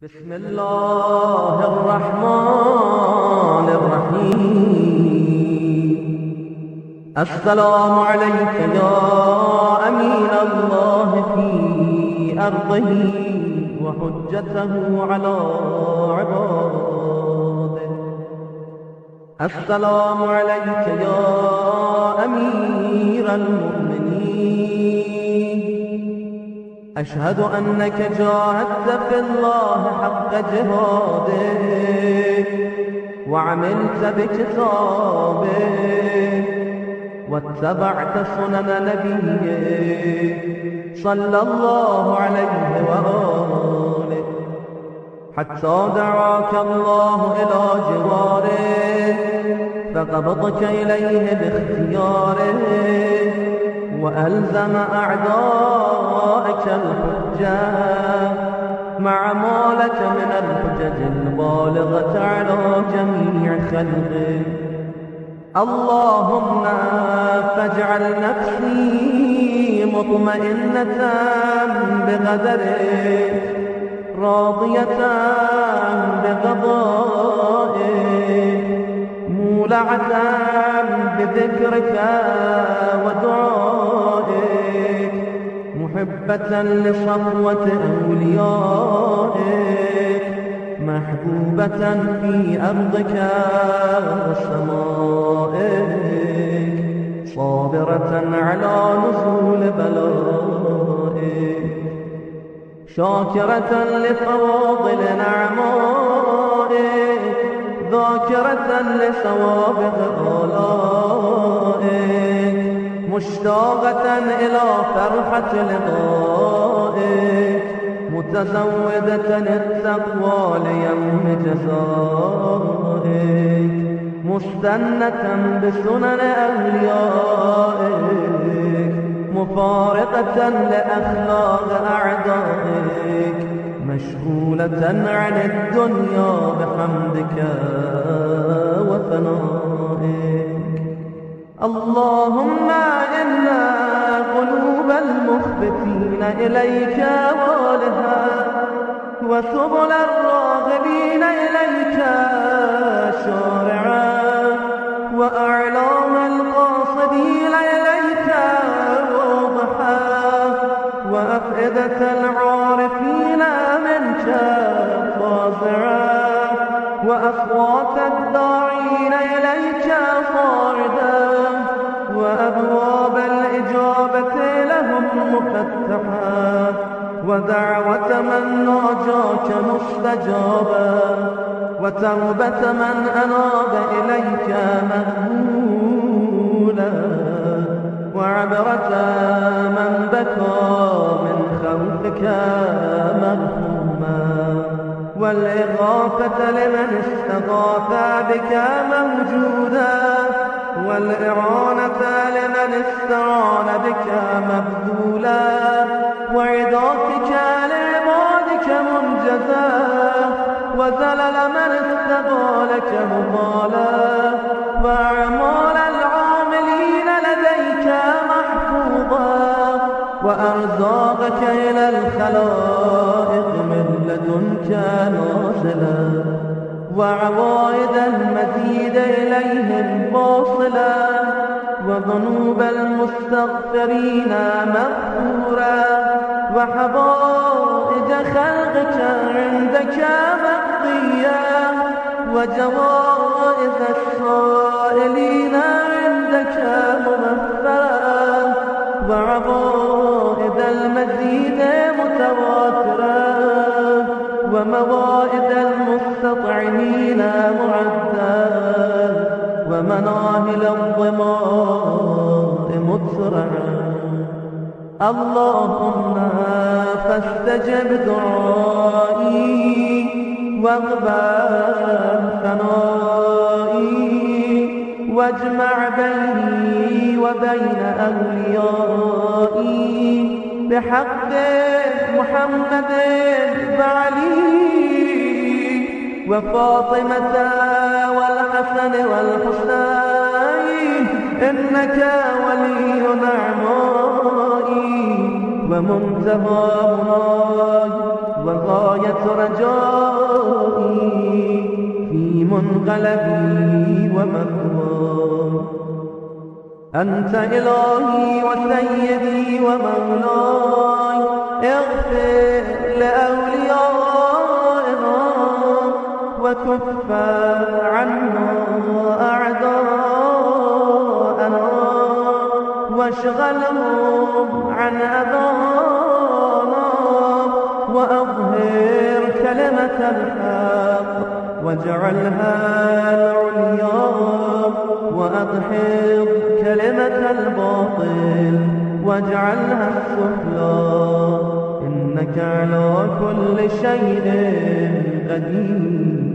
بسم الله الرحمن الرحيم. السلام عليك يا أمين الله في أرضه وحجته على عباده. السلام عليك يا أمير المؤمنين. أشهد أنك جاهدت في الله حق جهاده وعملت بكتابه واتبعت سنن نبيه صلى الله عليه وآله حتى دعاك الله إلى جواره فقبضك إليه باختياره وألزم أعداءك الحجة مع ما لك من الحجج البالغة على جميع خلقه. اللهم فاجعل نفسي مطمئنة بقدرك راضية بقضائك مولعة بذكرك ودعائك محبة لصفوة أوليائك محبوبة في أرضك وسمائك صابرة على نزول بلائك شاكرة لفواضل نعمائك ذاكرة لسوابق آلائك مشتاقة إلى فرحة لقائك متزودة التقوى ليوم جزائك مستنة بسنن أوليائك مفارقة لأخلاق أعدائك مشغولة عن الدنيا بحمدك وثنائك. اللهم إنا قلوب المخبتين إليك والها وسبل الراغبين إليك شارعا وأعلام القاصدين إليك واضحا وأفئدة العارفين منك فازعا وأصوات الداعين إليك صاعدا وأبواب الإجابة لهم مفتحا ودعوة من ناجاك مستجابا وتوبة من أناب إليك مقبولا وعبرة من بكى من خوفك مرحوما والإغاثة لمن استغاث بك موجودا والإعانة لمن استعان بك مبذولا وعداتك لعبادك منجزا وزلل من استبالك مبالا وأعمال العاملين لديك محفوظا وأرزاقك إلى الخلائق من لدنك نازلا وعوائد المزيد إليهم واصلا وذنوب المستغفرين مغفورا وحوائج خلقك عندك مقضيا وجوائز السائلين عندك مغفرا وعوائد المزيد متواترا وموائد المستطعمين معدا ومناهل الظماء مسرعا. اللهم فاستجب دعائي واقبل ثنائي واجمع بيني وبين أوليائي بحق محمد وعلي وفاطمة والحسن والحسين إنك ولي نعمائي ومنتهى مناي وغاية رجائي في منقلبي ومثواي. أنت إلهي وسيدي ومولاي، اغفر لأوليائنا وكف عنا أعداءنا، واشغلهم عن أذانا، وأظهر كلمة الحق واجعلها العليا، وأدحض كلمة الباطل واجعلها السفلى، إنك على كل شيء قدير.